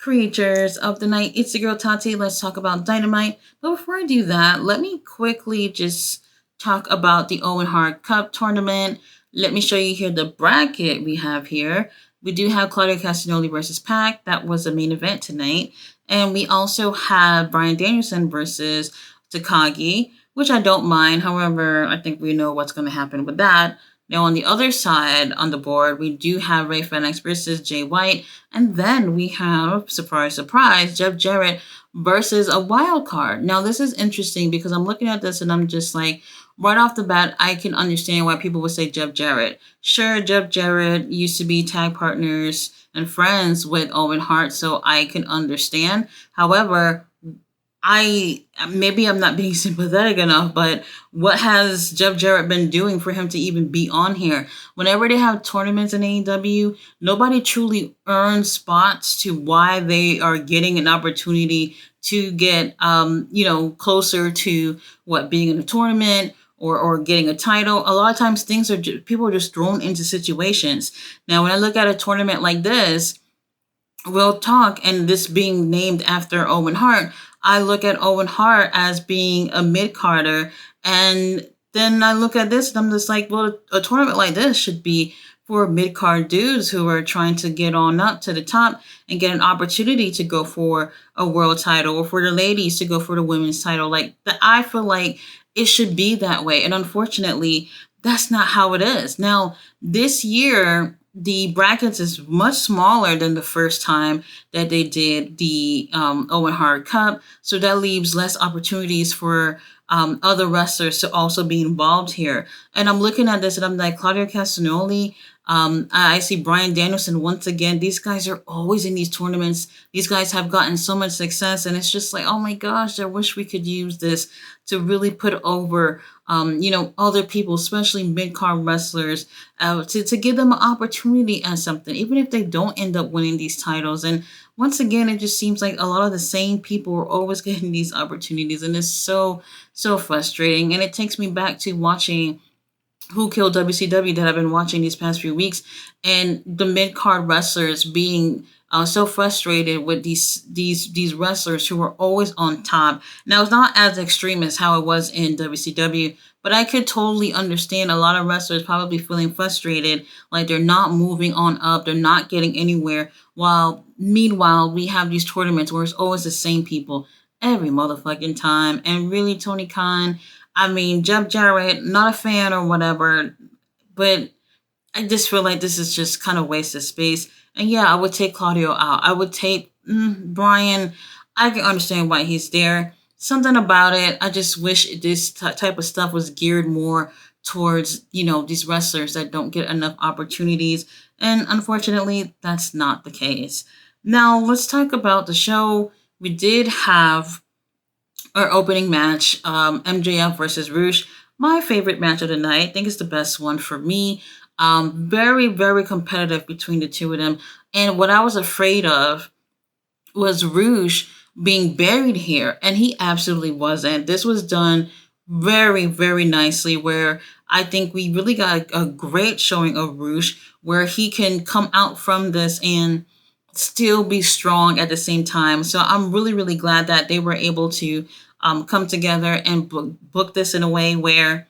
creatures of the night. It's the girl Tati. Let's talk about Dynamite. But before I do that, let me quickly just talk about the Owen Hart Cup tournament. Let me show you here the bracket we have here. We do have Claudio Castagnoli versus Pac. That was the main event tonight. And we also have Brian Danielson versus Takagi, which I don't mind. However, I think we know what's going to happen with that. Now, on the other side on the board, we do have Ray Fenix versus Jay White. And then we have, surprise, surprise, Jeff Jarrett versus a wild card. Now, this is interesting because I'm looking at this and I'm just like, right off the bat, I can understand why people would say Jeff Jarrett. Sure, Jeff Jarrett used to be tag partners and friends with Owen Hart, so I can understand. However, I'm not being sympathetic enough, but what has Jeff Jarrett been doing for him to even be on here? Whenever they have tournaments in AEW, nobody truly earns spots to why they are getting an opportunity to get closer to what being in a tournament or getting a title. A lot of times people are just thrown into situations. Now, when I look at a tournament like this, Real Talk, and this being named after Owen Hart, I look at Owen Hart as being a mid-carder, and then I look at this and I'm just like, well, a tournament like this should be for mid-card dudes who are trying to get on up to the top and get an opportunity to go for a world title, or for the ladies to go for the women's title. I feel like it should be that way, and unfortunately, that's not how it is. Now, this year, the brackets is much smaller than the first time that they did the Owen Hart Cup, so that leaves less opportunities for other wrestlers to also be involved here. And I'm looking at this and I'm like, Claudio Castagnoli, I see Brian Danielson once again. These guys are always in these tournaments. These guys have gotten so much success, and it's just like, oh my gosh, I wish we could use this to really put over other people, especially mid-card wrestlers, to give them an opportunity at something, even if they don't end up winning these titles. And once again, it just seems like a lot of the same people are always getting these opportunities, and it's so frustrating. And it takes me back to watching Who Killed WCW that I've been watching these past few weeks, and the mid-card wrestlers being so frustrated with these wrestlers who are always on top. Now, it's not as extreme as how it was in WCW, but I could totally understand a lot of wrestlers probably feeling frustrated, like they're not moving on up, they're not getting anywhere, while meanwhile, we have these tournaments where it's always the same people every motherfucking time. And really, Tony Khan, I mean, Jeff Jarrett, not a fan or whatever, but I just feel like this is just kind of waste of space. And yeah, I would take Claudio out. I would take Brian. I can understand why he's there. Something about it, I just wish this type of stuff was geared more towards, these wrestlers that don't get enough opportunities. And unfortunately, that's not the case. Now, let's talk about the show. We did have our opening match, MJF versus Roosh. My favorite match of the night. I think it's the best one for me. Very, very competitive between the two of them. And what I was afraid of was Roosh being buried here, and he absolutely wasn't. This was done very, very nicely, where I think we really got a great showing of Roosh, where he can come out from this and still be strong at the same time. So I'm really, really glad that they were able to come together and book this in a way where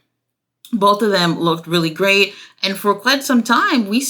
both of them looked really great. And for quite some time, it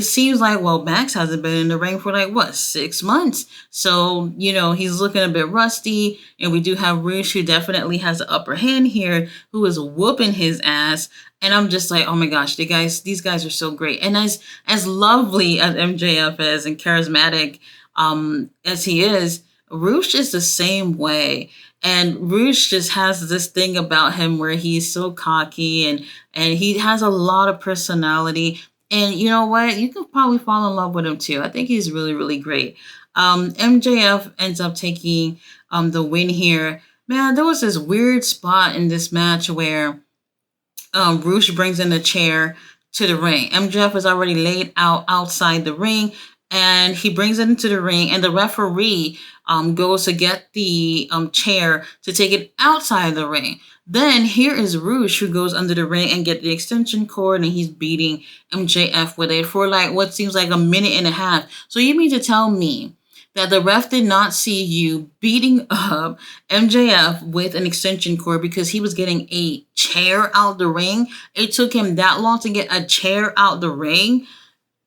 seems like, well, Max hasn't been in the ring for 6 months. So, he's looking a bit rusty. And we do have Roosh, who definitely has the upper hand here, who is whooping his ass. And I'm just like, oh my gosh, these guys are so great. And as lovely as MJF is and charismatic as he is, Roosh is the same way. And Roosh just has this thing about him where he's so cocky and he has a lot of personality. And you know what? You can probably fall in love with him too. I think he's really, really great. MJF ends up taking the win here. Man, there was this weird spot in this match where Roosh brings in the chair to the ring. MJF is already laid out outside the ring, and he brings it into the ring, and the referee goes to get the chair to take it outside the ring. Then here is Roosh, who goes under the ring and get the extension cord, and he's beating MJF with it for what seems like a minute and a half. So you mean to tell me that the ref did not see you beating up MJF with an extension cord because he was getting a chair out the ring. It took him that long to get a chair out the ring.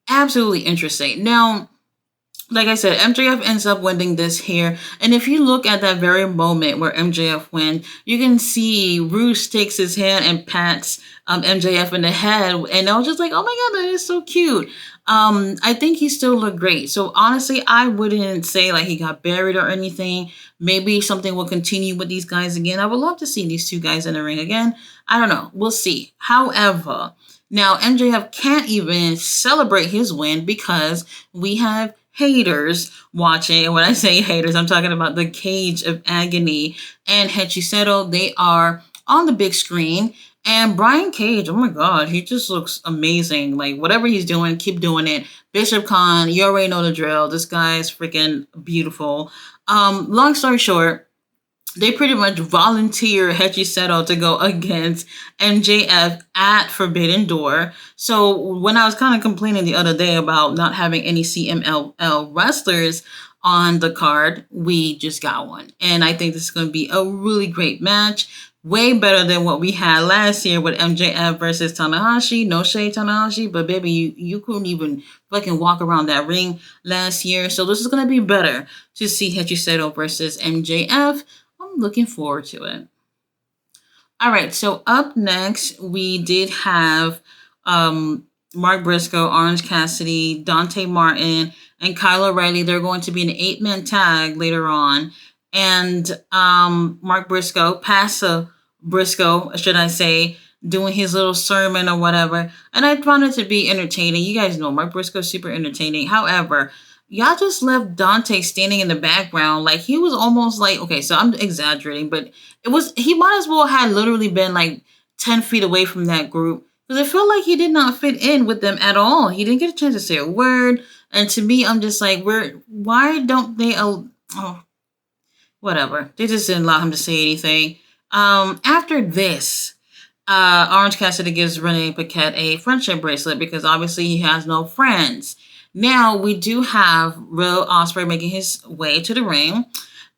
Absolutely interesting. Now, like I said, MJF ends up winning this here. And if you look at that very moment where MJF wins, you can see Roos takes his hand and pats MJF in the head. And I was just like, oh my God, that is so cute. I think he still looked great. So honestly, I wouldn't say like he got buried or anything. Maybe something will continue with these guys again. I would love to see these two guys in the ring again. I don't know. We'll see. However, now MJF can't even celebrate his win because we have haters watching. And when I say haters, I'm talking about the Cage of Agony and Hechiseto. They are on the big screen. And Brian Cage, oh my God, he just looks amazing. Like, whatever he's doing, keep doing it. Bishop Khan, you already know the drill. This guy is freaking beautiful. Long story short, they pretty much volunteer Hechiseto to go against MJF at Forbidden Door. So when I was kind of complaining the other day about not having any CMLL wrestlers on the card, we just got one. And I think this is going to be a really great match. Way better than what we had last year with MJF versus Tanahashi. No shade, Tanahashi, but baby, you couldn't even fucking walk around that ring last year. So this is going to be better to see Hechiseto versus MJF. I'm looking forward to it. All right, so up next, we did have Mark Briscoe, Orange Cassidy, Dante Martin, and Kyle O'Reilly. They're going to be an 8-man tag later on. And Mark Briscoe, Pastor Briscoe, should I say, doing his little sermon or whatever. And I found it to be entertaining. You guys know Mark Briscoe's super entertaining. However, y'all just left Dante standing in the background. Like, he was almost like, okay, so I'm exaggerating, but he might as well have literally been like 10 feet away from that group. Because I feel like he did not fit in with them at all. He didn't get a chance to say a word. And to me, I'm just like, why don't they, whatever. They just didn't allow him to say anything. After this, Orange Cassidy gives Renee Paquette a friendship bracelet because obviously he has no friends. Now, we do have Will Ospreay making his way to the ring.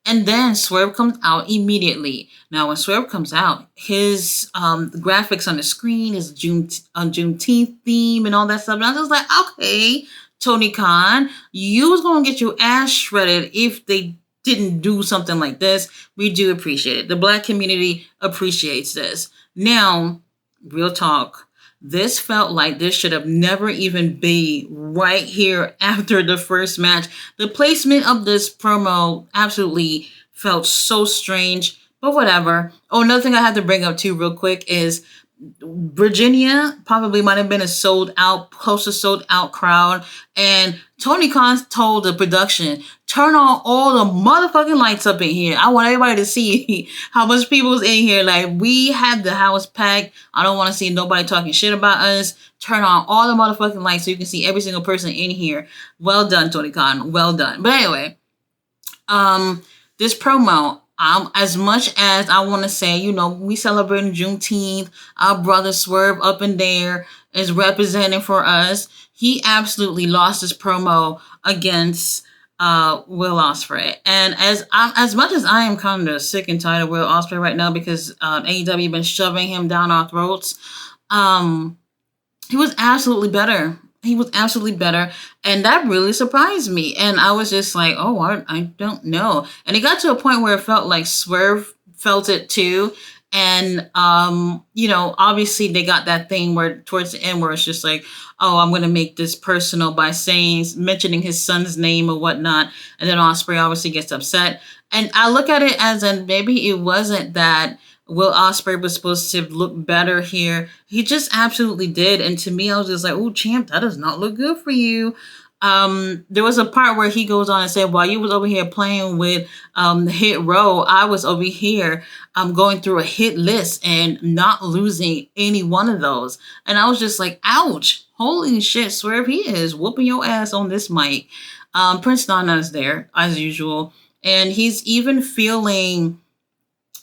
And then Swerve comes out immediately. Now, when Swerve comes out, his graphics on the screen, his Juneteenth theme and all that stuff. And I was just like, okay, Tony Khan, you was going to get your ass shredded if they didn't do something like this. We do appreciate it. The Black community appreciates this. Now, real talk. This felt like this should have never even be right here after the first match. The placement of this promo absolutely felt so strange, but whatever. Oh, another thing I have to bring up too real quick is Virginia probably might have been close to sold out crowd. And Tony Khan told the production, turn on all the motherfucking lights up in here. I want everybody to see how much people's in here. Like, we had the house packed. I don't want to see nobody talking shit about us. Turn on all the motherfucking lights so you can see every single person in here. Well done, Tony Khan. Well done. But anyway, this promo, as much as I want to say, we celebrating Juneteenth, our brother Swerve up in there is representing for us. He absolutely lost his promo against Will Ospreay. And as much as I am kind of sick and tired of Will Ospreay right now because AEW been shoving him down our throats, he was absolutely better. He was absolutely better. And that really surprised me. And I was just like, oh, I don't know. And it got to a point where it felt like Swerve felt it too. And, obviously they got that thing where towards the end where it's just like, oh, I'm going to make this personal by mentioning his son's name or whatnot. And then Ospreay obviously gets upset. And I look at it as maybe it wasn't that Will Ospreay was supposed to look better here. He just absolutely did. And to me, I was just like, oh, champ, that does not look good for you. There was a part where he goes on and said, while you was over here playing with Hit Row, I was over here going through a hit list and not losing any one of those. And I was just like, ouch, holy shit, Swerve, he is whooping your ass on this mic. Prince Nana's there, as usual. And he's even feeling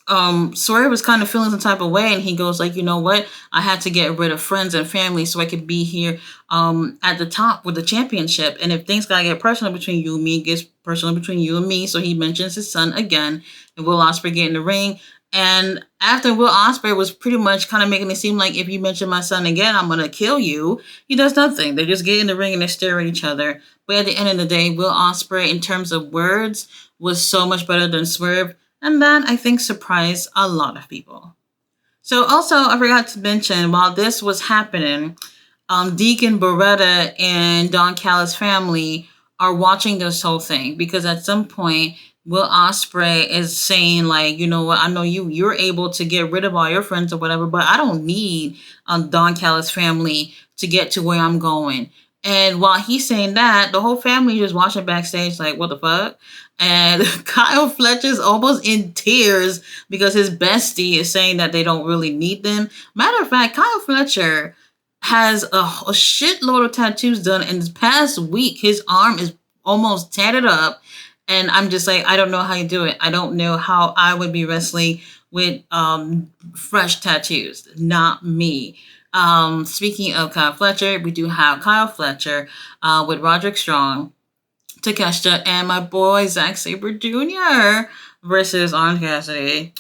Sawyer was kind of feeling some type of way, and he goes like, you know what? I had to get rid of friends and family so I could be here at the top with the championship. And if things gotta get personal between you and me, it gets personal between you and me. So he mentions his son again, and Will Ospreay get in the ring. And after Will Ospreay was pretty much kind of making it seem like if you mention my son again, I'm gonna kill you. He does nothing. They just get in the ring and they stare at each other. But at the end of the day, Will Ospreay, in terms of words, was so much better than Swerve, and that I think surprised a lot of people. So also, I forgot to mention while this was happening, Deacon Beretta and Don Callis' family are watching this whole thing because at some point Will Osprey is saying like, you know what, I know you're able to get rid of all your friends or whatever, but I don't need Don Callis' family to get to where I'm going. And while he's saying that, the whole family just watching backstage like, what the fuck? And Kyle Fletcher's almost in tears because his bestie is saying that they don't really need them. Matter of fact, Kyle Fletcher has a shitload of tattoos done. And this past week, his arm is almost tatted up. And I'm just like, I don't know how you do it. I don't know how I would be wrestling with fresh tattoos. Not me. Speaking of Kyle Fletcher, we do have Kyle Fletcher with Roderick Strong, Takeshita, and my boy Zack Sabre Jr. versus Orange Cassidy,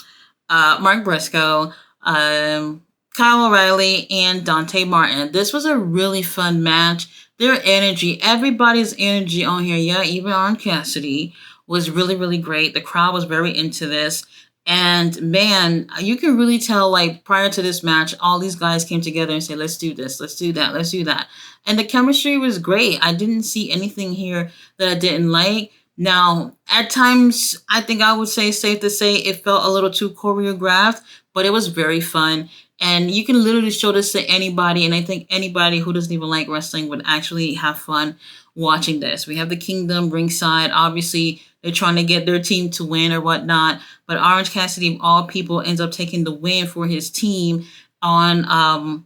Mark Briscoe, Kyle O'Reilly, and Dante Martin. This was a really fun match. Their energy, everybody's energy on here, yeah, even Orange Cassidy, was really, really great. The crowd was very into this. And man, you can really tell like prior to this match, all these guys came together and said, let's do this, let's do that, let's do that. And the chemistry was great. I didn't see anything here that I didn't like. Now, at times, I think I would say safe to say it felt a little too choreographed, but it was very fun. And you can literally show this to anybody. And I think anybody who doesn't even like wrestling would actually have fun watching this. We have the Kingdom ringside. Obviously, they're trying to get their team to win or whatnot. But Orange Cassidy, of all people, ends up taking the win for his team on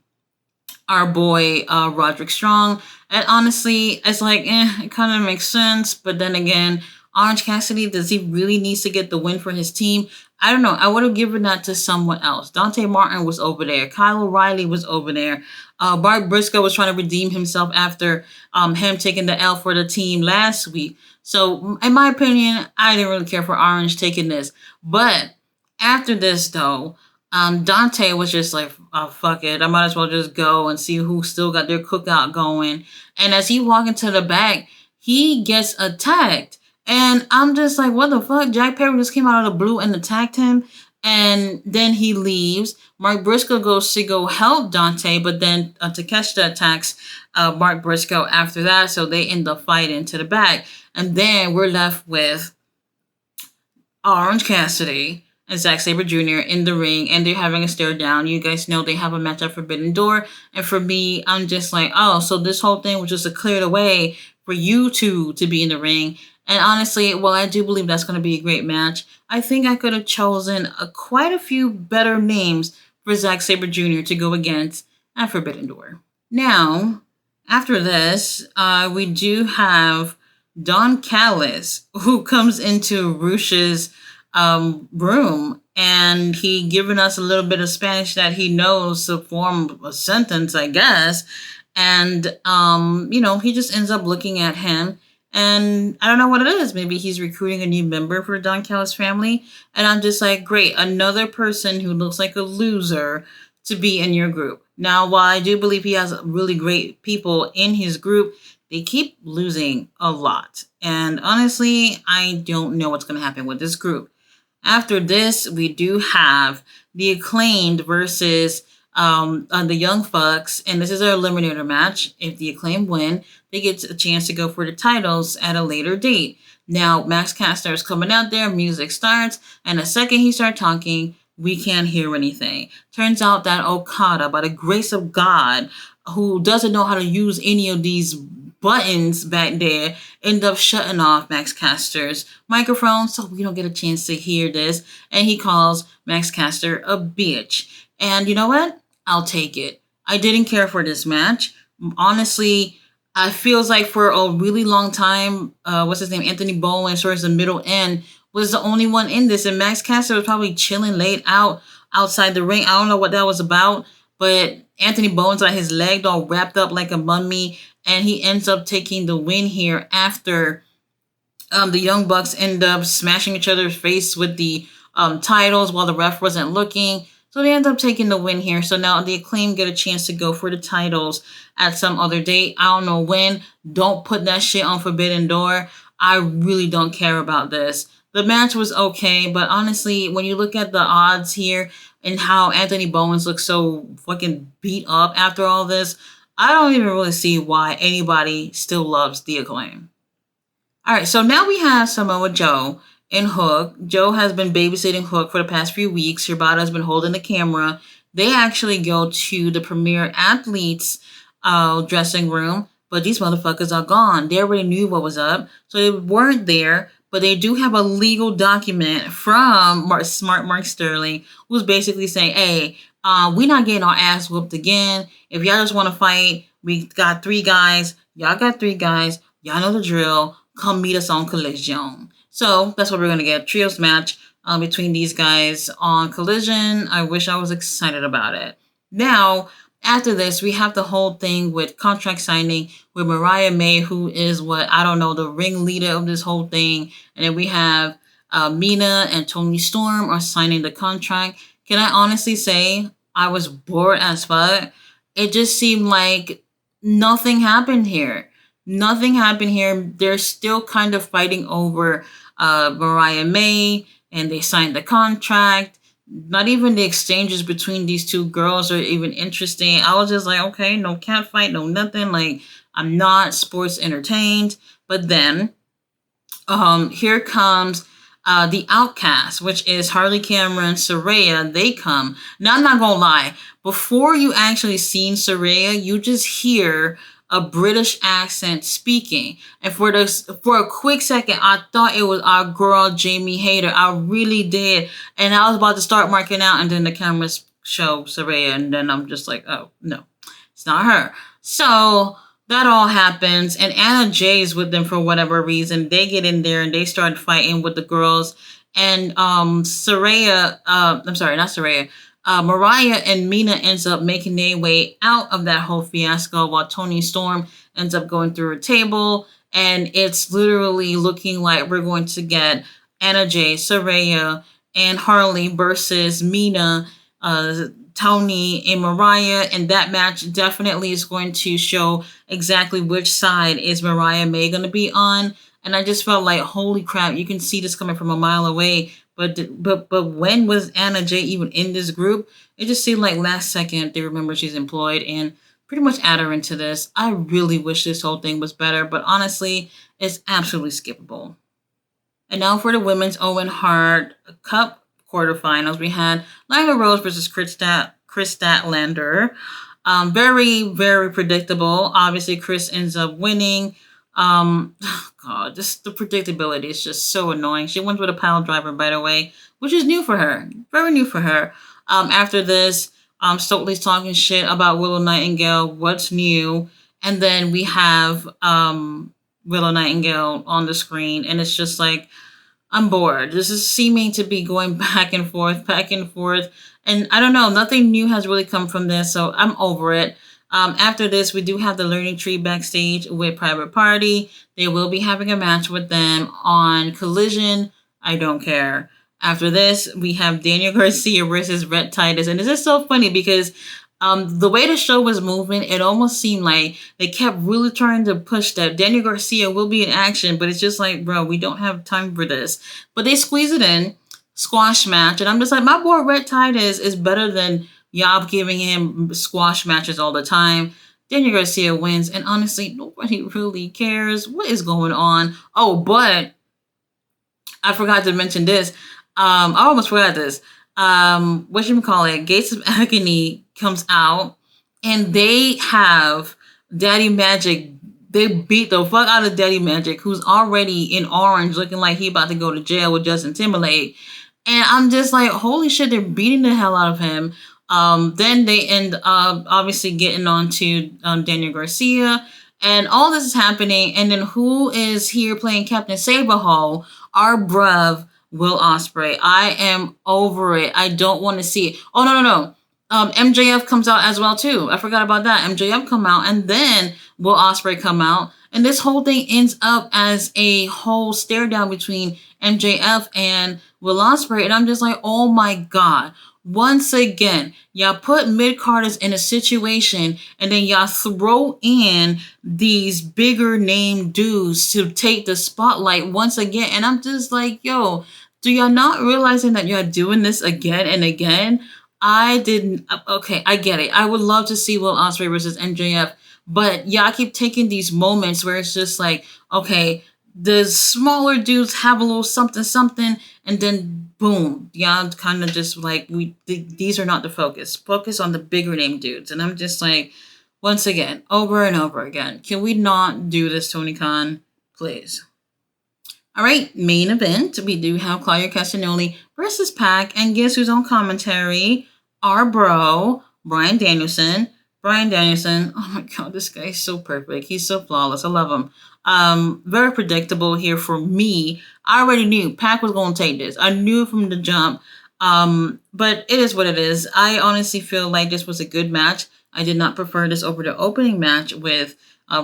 our boy Roderick Strong. And honestly, it's like, it kind of makes sense. But then again, Orange Cassidy, does he really need to get the win for his team? I don't know. I would have given that to someone else. Dante Martin was over there. Kyle O'Reilly was over there. Bart Briscoe was trying to redeem himself after him taking the L for the team last week. So, in my opinion, I didn't really care for Orange taking this. But after this, though, Dante was just like, oh, fuck it. I might as well just go and see who still got their cookout going. And as he walked into the back, he gets attacked. And I'm just like, what the fuck? Jack Perry just came out of the blue and attacked him. And then he leaves. Mark Briscoe goes to go help Dante, but then Takeshita attacks Mark Briscoe after that. So they end up fighting to the back. And then we're left with Orange Cassidy and Zack Sabre Jr. in the ring, and they're having a stare down. You guys know they have a match at Forbidden Door. And for me, I'm just like, oh, so this whole thing was just a cleared away for you two to be in the ring. And honestly, while I do believe that's going to be a great match, I think I could have chosen quite a few better names for Zack Sabre Jr. to go against at Forbidden Door. Now, after this, we do have Don Callis, who comes into Rush's room, and he giving us a little bit of Spanish that he knows to form a sentence, I guess. And, he just ends up looking at him. And I don't know what it is. Maybe he's recruiting a new member for Don Callis' family. And I'm just like, great, another person who looks like a loser to be in your group. Now, while I do believe he has really great people in his group, they keep losing a lot. And honestly, I don't know what's going to happen with this group. After this, we do have the Acclaimed versus the Young Bucks, and this is our eliminator match. If the Acclaimed win, they get a chance to go for the titles at a later date. Now, Max Caster is coming out there, music starts, and the second he starts talking, we can't hear anything. Turns out that Okada, by the grace of God, who doesn't know how to use any of these buttons back there, end up shutting off Max Caster's microphone so we don't get a chance to hear this. And he calls Max Caster a bitch. And you know what? I'll take it. I didn't care for this match. Honestly, I feels like for a really long time, what's his name, Anthony Bowen, towards the middle end, was the only one in this, and Max Caster was probably chilling late out outside the ring. I don't know what that was about, but Anthony Bowen's got his leg all wrapped up like a mummy, and he ends up taking the win here after the Young Bucks end up smashing each other's face with the titles while the ref wasn't looking. So they end up taking the win here. So now the Acclaim get a chance to go for the titles at some other date. I don't know when. Don't put that shit on Forbidden Door. I really don't care about this. The match was okay, but honestly, when you look at the odds here and how Anthony Bowens looks so fucking beat up after all this, I don't even really see why anybody still loves the Acclaim. All right, so now we have Samoa Joe and Hook. Joe has been babysitting Hook for the past few weeks. Shibata has been holding the camera. They actually go to the Premier Athletes dressing room, but these motherfuckers are gone. They already knew what was up, so they weren't there. But they do have a legal document from Smart Mark Sterling, who's basically saying, "Hey, we're not getting our ass whooped again. If y'all just want to fight, we got 3 guys. Y'all got 3 guys. Y'all know the drill. Come meet us on Collision." So that's what we're going to get. Trios match between these guys on Collision. I wish I was excited about it. Now, after this, we have the whole thing with contract signing with Mariah May, who is the ringleader of this whole thing. And then we have Mina and Tony Storm are signing the contract. Can I honestly say I was bored as fuck? It just seemed like nothing happened here. Nothing happened here. They're still kind of fighting over Mariah May, and they signed the contract. Not even the exchanges between these two girls are even interesting. I was just like, okay, no cat fight, no nothing. Like, I'm not sports entertained. But then, here comes the Outcast, which is Harley Cameron, Saraya. They come. Now, I'm not gonna lie. Before you actually seen Saraya, you just hear a British accent speaking. And for a quick second, I thought it was our girl Jamie Hayter. I really did. And I was about to start marking out, and then the cameras show Saraya, and then I'm just like, oh no, it's not her. So that all happens, and Anna Jay's with them for whatever reason. They get in there and they start fighting with the girls. And Saraya, I'm sorry, not Saraya. Mariah and Mina ends up making their way out of that whole fiasco while Tony Storm ends up going through a table. And it's literally looking like we're going to get Anna Jay, Saraya, and Harley versus Mina, Tony, and Mariah. And that match definitely is going to show exactly which side is Mariah May going to be on. And I just felt like, holy crap, you can see this coming from a mile away. But when was Anna Jay even in this group? It just seemed like last second they remember she's employed and pretty much add her into this. I really wish this whole thing was better, but honestly, it's absolutely skippable. And now for the Women's Owen Hart Cup quarterfinals, we had Nyla Rose versus Chris Statlander. Very, very predictable. Obviously, Chris ends up winning. God, just the predictability is just so annoying. She went with a pile driver, by the way, which is new for her. Very new for her. After this, Stokely's talking shit about Willow Nightingale. What's new? And then we have Willow Nightingale on the screen, and it's just like, I'm bored. This is seeming to be going back and forth. And I don't know, nothing new has really come from this, so I'm over it. After this, we do have the Learning Tree backstage with Private Party. They will be having a match with them on Collision. I don't care. After this, we have Daniel Garcia versus Rhett Titus. And this is so funny because the way the show was moving, it almost seemed like they kept really trying to push that Daniel Garcia will be in action, but it's just like, bro, we don't have time for this. But they squeeze it in, squash match, and I'm just like, my boy Rhett Titus is better than y'all giving him squash matches all the time. Daniel Garcia wins, and honestly, nobody really cares. What is going on? Oh, but I forgot to mention this. I almost forgot this. Gates of Agony comes out, and they have Daddy Magic. They beat the fuck out of Daddy Magic, who's already in orange, looking like he about to go to jail with Justin Timberlake. And I'm just like, holy shit, they're beating the hell out of him. Then they end up obviously getting on to Daniel Garcia. And all this is happening, and then who is here playing Captain Saberhole? Our bruv, Will Ospreay. I am over it. I don't want to see it. Oh, no, no, no. MJF comes out as well too. I forgot about that. MJF come out, and then Will Ospreay come out, and this whole thing ends up as a whole stare down between MJF and Will Ospreay, and I'm just like, oh my god. Once again, y'all put mid carders in a situation, and then y'all throw in these bigger name dudes to take the spotlight once again, and I'm just like, yo, do y'all not realizing that you're doing this again and again? I didn't. Okay, I get it. I would love to see Will Ospreay versus MJF, but y'all keep taking these moments where it's just like, okay, the smaller dudes have a little something something, and then boom, y'all kind of just like these are not the focus. Focus on the bigger name dudes, and I'm just like, once again, over and over again, can we not do this, Tony Khan, please? All right, main event. We do have Claudio Castagnoli versus Pac, and guess who's on commentary? Our bro, Bryan Danielson. Bryan Danielson, oh my god, this guy is so perfect. He's so flawless. I love him. Very predictable here for me. I already knew Pac was going to take this. I knew from the jump. But it is what it is. I honestly feel like this was a good match. I did not prefer this over the opening match with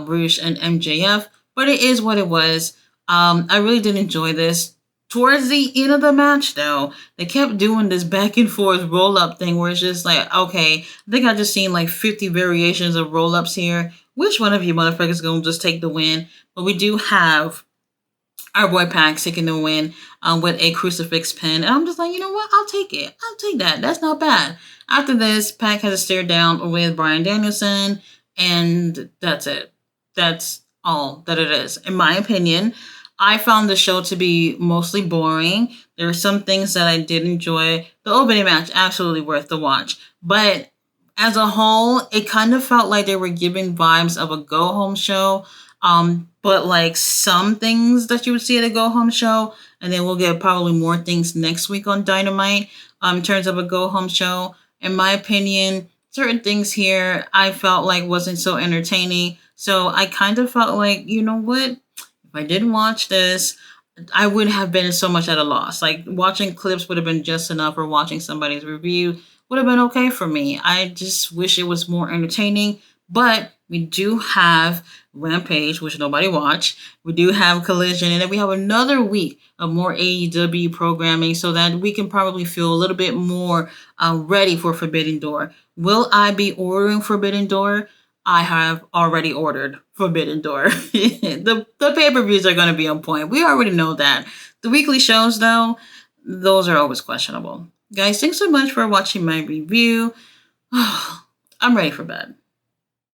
Bruce and MJF, but it is what it was. I really did enjoy this. Towards the end of the match, though, they kept doing this back and forth roll up thing where it's just like, okay, I think I just seen like 50 variations of roll ups here. Which one of you motherfuckers gonna just take the win? But we do have our boy Pac taking the win with a crucifix pin. And I'm just like, you know what? I'll take it. I'll take that. That's not bad. After this, Pac has a stare down with Bryan Danielson, and that's it. That's all that it is, in my opinion. I found the show to be mostly boring. There are some things that I did enjoy. The opening match, absolutely worth the watch. But as a whole, it kind of felt like they were giving vibes of a go-home show. But like some things that you would see at a go-home show, and then we'll get probably more things next week on Dynamite in terms of a go-home show. In my opinion, certain things here I felt like wasn't so entertaining. So I kind of felt like, you know what? If I didn't watch this, I would have been so much at a loss. Like watching clips would have been just enough, or watching somebody's review would have been okay for me. I just wish it was more entertaining. But we do have Rampage, which nobody watched. We do have Collision, and then we have another week of more AEW programming so that we can probably feel a little bit more ready for Forbidden Door. Will I be ordering Forbidden Door? I have already ordered Forbidden Door. The pay-per-views are going to be on point. We already know that. The weekly shows, though, those are always questionable. Guys, thanks so much for watching my review. I'm ready for bed.